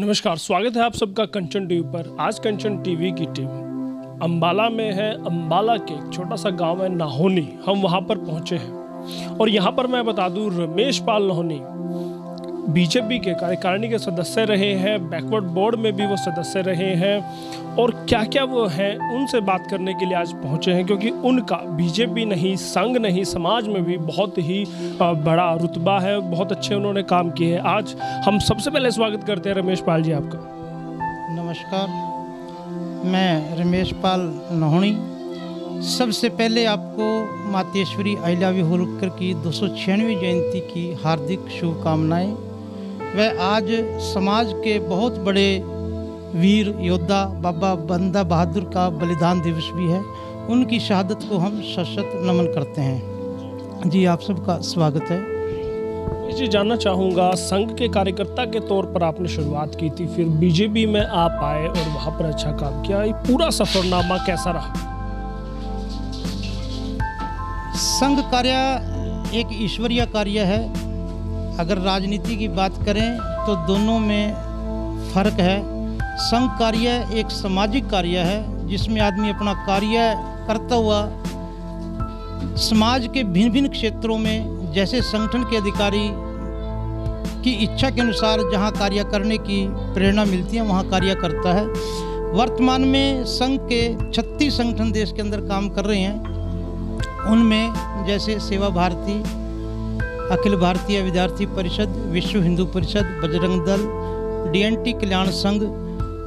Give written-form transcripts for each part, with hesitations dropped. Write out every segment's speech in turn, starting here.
नमस्कार, स्वागत है आप सबका कंचन टीवी पर। आज कंचन टीवी की टीम अंबाला में है। अंबाला के एक छोटा सा गांव है नाहोनी, हम वहां पर पहुंचे हैं और यहां पर मैं बता दूं, रमेश पाल नाहोनी बीजेपी के कार्यकारिणी के सदस्य रहे हैं, बैकवर्ड बोर्ड में भी वो सदस्य रहे हैं और क्या क्या वो हैं उनसे बात करने के लिए आज पहुंचे हैं, क्योंकि उनका बीजेपी नहीं, संघ नहीं, समाज में भी बहुत ही बड़ा रुतबा है। बहुत अच्छे उन्होंने काम किए हैं। आज हम सबसे पहले स्वागत करते हैं रमेश पाल जी आपका। नमस्कार, मैं रमेश पाल नाहोनी। सबसे पहले आपको मातेश्वरी अहिल्याबाई होलकर की 296वीं जयंती की हार्दिक शुभकामनाएं। वह आज समाज के बहुत बड़े वीर योद्धा बाबा बंदा बहादुर का बलिदान दिवस भी है। उनकी शहादत को हम सशत नमन करते हैं। जी, आप सबका स्वागत है। जी, जानना चाहूँगा, संघ के कार्यकर्ता के तौर पर आपने शुरुआत की थी, फिर बीजेपी में आप आए और वहाँ पर अच्छा काम किया। ये पूरा सफरनामा कैसा रहा? संघ कार्य एक ईश्वरीय कार्य है। अगर राजनीति की बात करें तो दोनों में फर्क है। संघ कार्य एक सामाजिक कार्य है जिसमें आदमी अपना कार्य करता हुआ समाज के भिन्न भिन्न क्षेत्रों में, जैसे संगठन के अधिकारी की इच्छा के अनुसार जहां कार्य करने की प्रेरणा मिलती है वहां कार्य करता है। वर्तमान में संघ के 36 संगठन देश के अंदर काम कर रहे हैं। उनमें जैसे सेवा भारती, अखिल भारतीय विद्यार्थी परिषद, विश्व हिंदू परिषद, बजरंग दल, डीएनटी कल्याण संघ,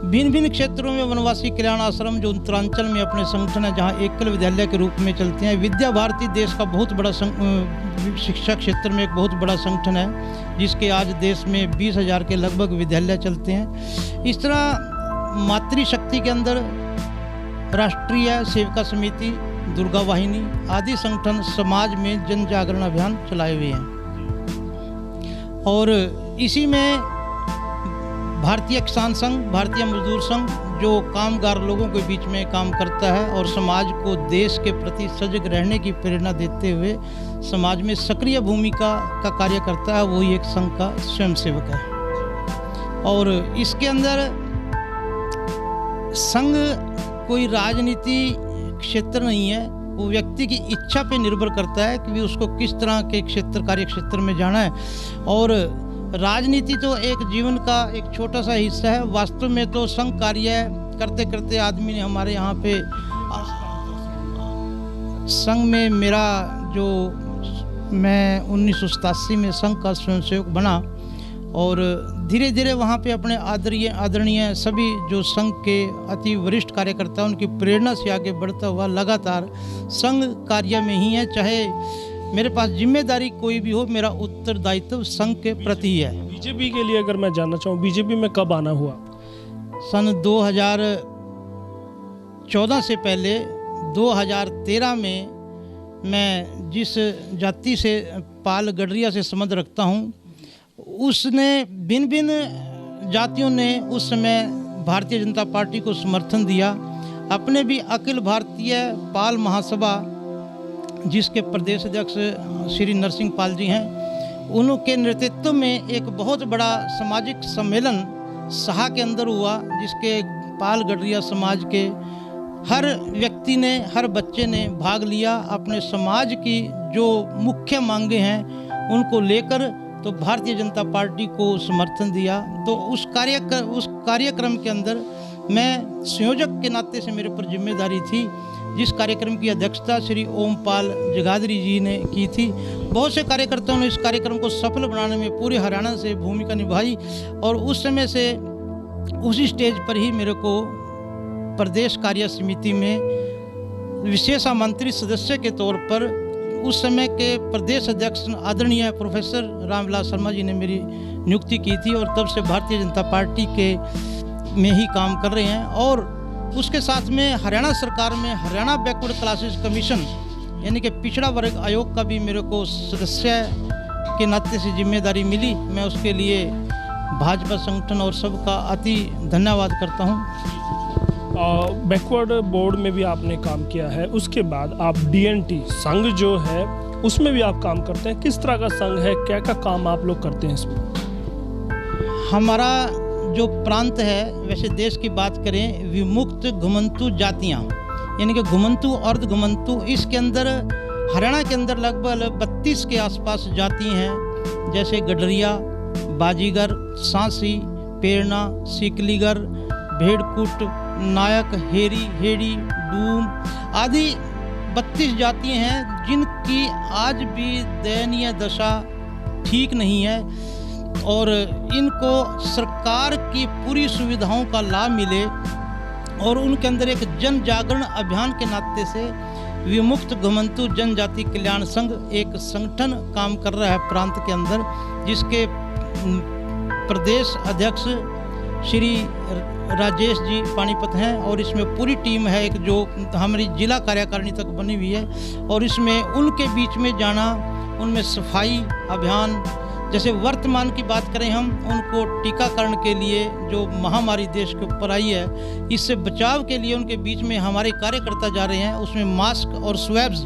भिन्न भिन्न क्षेत्रों में वनवासी कल्याण आश्रम जो उत्तरांचल में अपने संगठन है, जहां एकल विद्यालय के रूप में चलते हैं। विद्या भारती देश का बहुत बड़ा शिक्षा क्षेत्र में एक बहुत बड़ा संगठन है, जिसके आज देश में 20,000 के लगभग विद्यालय चलते हैं। इस तरह मातृशक्ति के अंदर राष्ट्रीय सेविका समिति, दुर्गा वाहिनी आदि संगठन समाज में जन जागरण अभियान चलाए हुए हैं। और इसी में भारतीय किसान संघ, भारतीय मजदूर संघ जो कामगार लोगों के बीच में काम करता है और समाज को देश के प्रति सजग रहने की प्रेरणा देते हुए समाज में सक्रिय भूमिका का कार्य करता है, वही एक संघ का स्वयंसेवक है। और इसके अंदर संघ कोई राजनीति क्षेत्र नहीं है, वो व्यक्ति की इच्छा पे निर्भर करता है कि उसको किस तरह के कार्य क्षेत्र में जाना है। और राजनीति तो एक जीवन का एक छोटा सा हिस्सा है। वास्तव में तो संघ कार्य करते करते आदमी ने हमारे यहाँ पे संघ में मैं 1987 में संघ का स्वयंसेवक बना और धीरे धीरे वहाँ पे अपने आदरणीय सभी जो संघ के अति वरिष्ठ कार्यकर्ता उनकी प्रेरणा से आगे बढ़ता हुआ लगातार संघ कार्य में ही है। चाहे मेरे पास जिम्मेदारी कोई भी हो, मेरा उत्तरदायित्व संघ के प्रति है। बीजेपी के लिए अगर मैं जानना चाहूँ, बीजेपी में कब आना हुआ? सन 2014 से पहले 2013 में मैं जिस जाति से पाल गडरिया से संबंध रखता हूँ, उसने भिन्न भिन्न जातियों ने उस समय भारतीय जनता पार्टी को समर्थन दिया। अपने भी अखिल भारतीय पाल महासभा, जिसके प्रदेश अध्यक्ष श्री नरसिंह पाल जी हैं, उनके नेतृत्व में एक बहुत बड़ा सामाजिक सम्मेलन सहा के अंदर हुआ, जिसके पाल गडरिया समाज के हर व्यक्ति ने, हर बच्चे ने भाग लिया। अपने समाज की जो मुख्य मांगे हैं उनको लेकर तो भारतीय जनता पार्टी को समर्थन दिया। तो उस कार्यक्रम के अंदर मैं संयोजक के नाते से मेरे पर जिम्मेदारी थी, जिस कार्यक्रम की अध्यक्षता श्री ओमपाल जगाधरी जी ने की थी। बहुत से कार्यकर्ताओं ने इस कार्यक्रम को सफल बनाने में पूरे हरियाणा से भूमिका निभाई और उस समय से उसी स्टेज पर ही मेरे को प्रदेश कार्य समिति में विशेष आमंत्रित सदस्य के तौर पर उस समय के प्रदेश अध्यक्ष आदरणीय प्रोफेसर रामविलास शर्मा जी ने मेरी नियुक्ति की थी और तब से भारतीय जनता पार्टी के में ही काम कर रहे हैं। और उसके साथ में हरियाणा सरकार में हरियाणा बैकवर्ड क्लासेस कमीशन यानी कि पिछड़ा वर्ग आयोग का भी मेरे को सदस्य के नाते से जिम्मेदारी मिली। मैं उसके लिए भाजपा संगठन और सबका अति धन्यवाद करता हूँ। बैकवर्ड बोर्ड में भी आपने काम किया है, उसके बाद आप डीएनटी संघ जो है उसमें भी आप काम करते हैं। किस तरह का संघ है, क्या क्या काम आप लोग करते हैं इसमें? हमारा जो प्रांत है, वैसे देश की बात करें, विमुक्त घुमंतु जातियाँ यानी कि घुमंतु अर्ध घुमंतु, इसके अंदर हरियाणा के अंदर लगभग 32 के आसपास जाति हैं, जैसे गडरिया, बाजीगर, सांसी, पेरना, सिकलीगर, भेड़कुट, नायक, हेरी, हेड़ी, डूम आदि 32 जातियाँ हैं जिनकी आज भी दयनीय दशा ठीक नहीं है और इनको सरकार की पूरी सुविधाओं का लाभ मिले और उनके अंदर एक जन जागरण अभियान के नाते से विमुक्त घुमंतु जनजाति कल्याण संघ एक संगठन काम कर रहा है प्रांत के अंदर, जिसके प्रदेश अध्यक्ष श्री राजेश जी पानीपत हैं और इसमें पूरी टीम है एक जो हमारी जिला कार्यकारिणी तक बनी हुई है और इसमें उनके बीच में जाना, उनमें सफाई अभियान, जैसे वर्तमान की बात करें हम, उनको टीकाकरण के लिए जो महामारी देश के ऊपर आई है, इससे बचाव के लिए उनके बीच में हमारे कार्यकर्ता जा रहे हैं, उसमें मास्क और स्वैब्स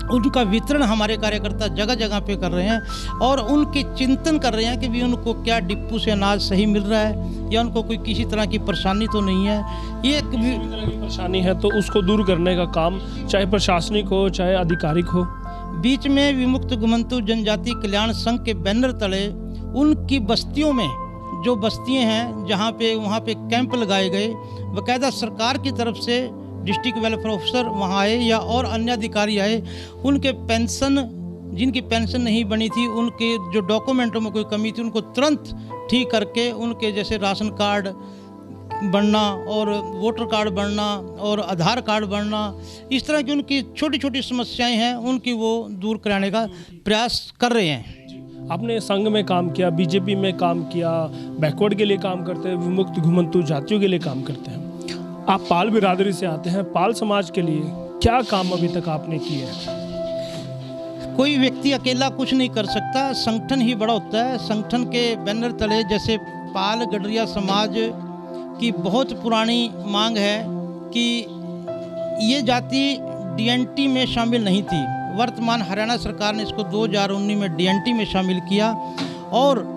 उनका वितरण हमारे कार्यकर्ता जगह जगह पे कर रहे हैं और उनके चिंतन कर रहे हैं कि भी उनको क्या डिपो से अनाज सही मिल रहा है या उनको कोई किसी तरह की परेशानी तो नहीं है। ये किसी भी तरह की परेशानी है तो उसको दूर करने का काम चाहे प्रशासनिक हो चाहे आधिकारिक हो। बीच में विमुक्त घुमंतु जनजाति कल्याण संघ के बैनर तले उनकी बस्तियों में जो बस्तियां हैं जहाँ पे वहाँ पे कैंप लगाए गए, बाकायदा सरकार की तरफ से डिस्ट्रिक्ट वेलफेयर ऑफिसर वहाँ आए या और अन्य अधिकारी आए, उनके पेंशन जिनकी पेंशन नहीं बनी थी, उनके जो डॉक्यूमेंटों में कोई कमी थी उनको तुरंत ठीक करके उनके जैसे राशन कार्ड बनना और वोटर कार्ड बनना और आधार कार्ड बनना, इस तरह की उनकी छोटी छोटी समस्याएं हैं उनकी वो दूर कराने का प्रयास कर रहे हैं। आपने संघ में काम किया, बीजेपी में काम किया, बैकवर्ड के लिए काम करते हैं, विमुक्त घुमंतु जातियों के लिए काम करते हैं। आप पाल बिरादरी से आते हैं, पाल समाज के लिए क्या काम अभी तक आपने किए हैं? कोई व्यक्ति अकेला कुछ नहीं कर सकता, संगठन ही बड़ा होता है। संगठन के बैनर तले जैसे पाल गडरिया समाज की बहुत पुरानी मांग है कि ये जाति डीएनटी में शामिल नहीं थी। वर्तमान हरियाणा सरकार ने इसको 2019 में डीएनटी में शामिल किया और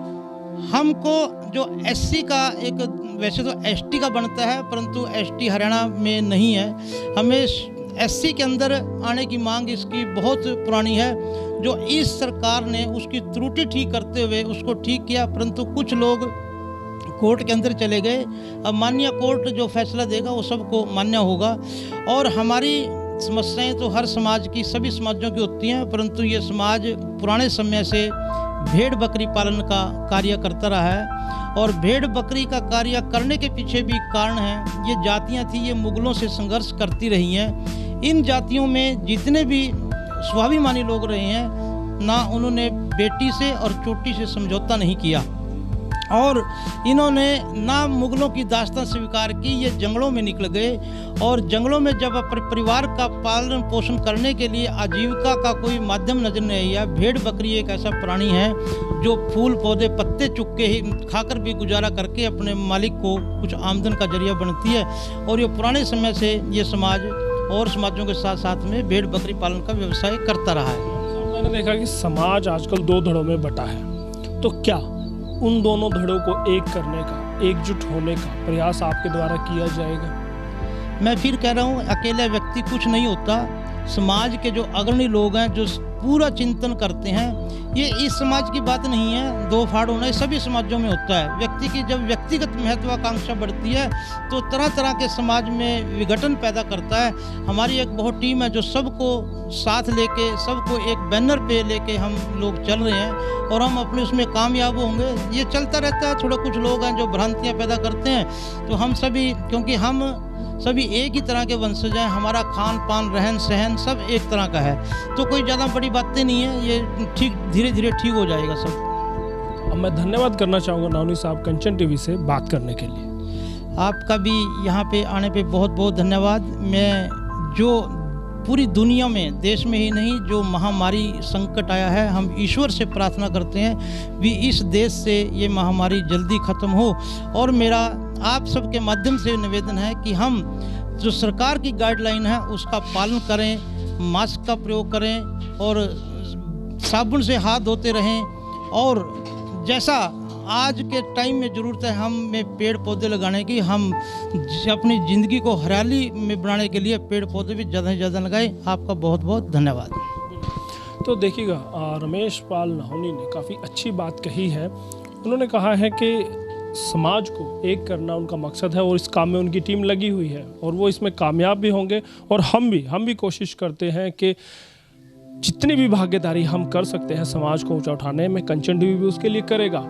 हमको जो एससी का एक, वैसे तो एसटी का बनता है परंतु एसटी हरियाणा में नहीं है, हमें एससी के अंदर आने की मांग इसकी बहुत पुरानी है, जो इस सरकार ने उसकी त्रुटि ठीक करते हुए उसको ठीक किया, परंतु कुछ लोग कोर्ट के अंदर चले गए। अब माननीय कोर्ट जो फैसला देगा वो सबको मान्य होगा और हमारी समस्याएं तो हर समाज की, सभी समाजों की होती हैं, परंतु ये समाज पुराने समय से भेड़ बकरी पालन का कार्य करता रहा है और भेड़ बकरी का कार्य करने के पीछे भी कारण है। ये जातियां थी, ये मुगलों से संघर्ष करती रही हैं। इन जातियों में जितने भी स्वाभिमानी लोग रहे हैं ना, उन्होंने बेटी से और चोटी से समझौता नहीं किया और इन्होंने ना मुगलों की दास्तान स्वीकार की। ये जंगलों में निकल गए और जंगलों में जब अपने परिवार का पालन पोषण करने के लिए आजीविका का कोई माध्यम नजर नहीं आया। भेड़ बकरी एक ऐसा प्राणी है जो फूल पौधे पत्ते चुग के ही खाकर भी गुजारा करके अपने मालिक को कुछ आमदन का जरिया बनती है और ये पुराने समय से ये समाज और समाजों के साथ साथ में भेड़ बकरी पालन का व्यवसाय करता रहा है। मैंने देखा कि समाज आजकल 2 धड़ों में बटा है, तो क्या उन दोनों धड़ों को एक करने का, एकजुट होने का प्रयास आपके द्वारा किया जाएगा? मैं फिर कह रहा हूँ, अकेले व्यक्ति कुछ नहीं होता। समाज के जो अग्रणी लोग हैं जो पूरा चिंतन करते हैं, ये इस समाज की बात नहीं है, दो फाड़ होना सभी समाजों में होता है। व्यक्ति की जब व्यक्तिगत महत्वाकांक्षा बढ़ती है तो तरह तरह के समाज में विघटन पैदा करता है। हमारी एक बहुत टीम है जो सबको साथ लेके, सबको एक बैनर पे लेके हम लोग चल रहे हैं और हम अपने उसमें कामयाब होंगे। ये चलता रहता है। थोड़ा कुछ लोग हैं जो भ्रांतियाँ पैदा करते हैं, तो हम सभी, क्योंकि हम सभी एक ही तरह के वंशज हैं, हमारा खान पान रहन सहन सब एक तरह का है, तो कोई ज़्यादा बड़ी बातें नहीं है। ये ठीक धीरे धीरे ठीक हो जाएगा सब। अब मैं धन्यवाद करना चाहूँगा नावनी साहब कंचन टीवी से बात करने के लिए। आपका भी यहाँ पे आने पे बहुत बहुत धन्यवाद। मैं जो पूरी दुनिया में, देश में ही नहीं, जो महामारी संकट आया है, हम ईश्वर से प्रार्थना करते हैं भी इस देश से ये महामारी जल्दी ख़त्म हो। और मेरा आप सबके माध्यम से निवेदन है कि हम जो सरकार की गाइडलाइन है उसका पालन करें, मास्क का प्रयोग करें और साबुन से हाथ धोते रहें और जैसा आज के टाइम में ज़रूरत है हमें पेड़ पौधे लगाने की। हम अपनी ज़िंदगी को हरियाली में बनाने के लिए पेड़ पौधे भी ज़्यादा से ज़्यादा लगाएं। आपका बहुत बहुत धन्यवाद। तो देखिएगा, रमेश पाल नाहोनी ने काफ़ी अच्छी बात कही है। उन्होंने कहा है कि समाज को एक करना उनका मकसद है और इस काम में उनकी टीम लगी हुई है और वो इसमें कामयाब भी होंगे। और हम भी कोशिश करते हैं कि जितनी भी भागीदारी हम कर सकते हैं समाज को ऊंचा उठाने में, कंचन टीवी भी उसके लिए करेगा।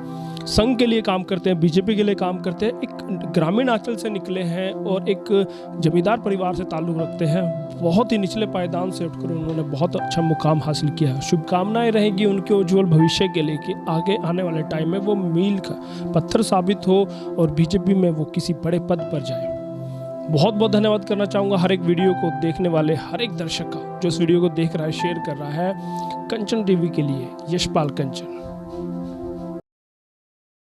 संघ के लिए काम करते हैं, बीजेपी के लिए काम करते हैं। एक ग्रामीण आंचल से निकले हैं और एक जमींदार परिवार से ताल्लुक़ रखते हैं। बहुत ही निचले पायदान से उठकर उन्होंने बहुत अच्छा मुकाम हासिल किया है। शुभकामनाएं रहेंगी उनके उज्ज्वल भविष्य के लिए कि आगे आने वाले टाइम में वो मील का पत्थर साबित हो और बीजेपी में वो किसी बड़े पद पर जाए। बहुत बहुत धन्यवाद करना चाहूँगा हर एक वीडियो को देखने वाले हर एक दर्शक का जो इस वीडियो को देख रहा है, शेयर कर रहा है। कंचन टीवी के लिए यशपाल कंचन।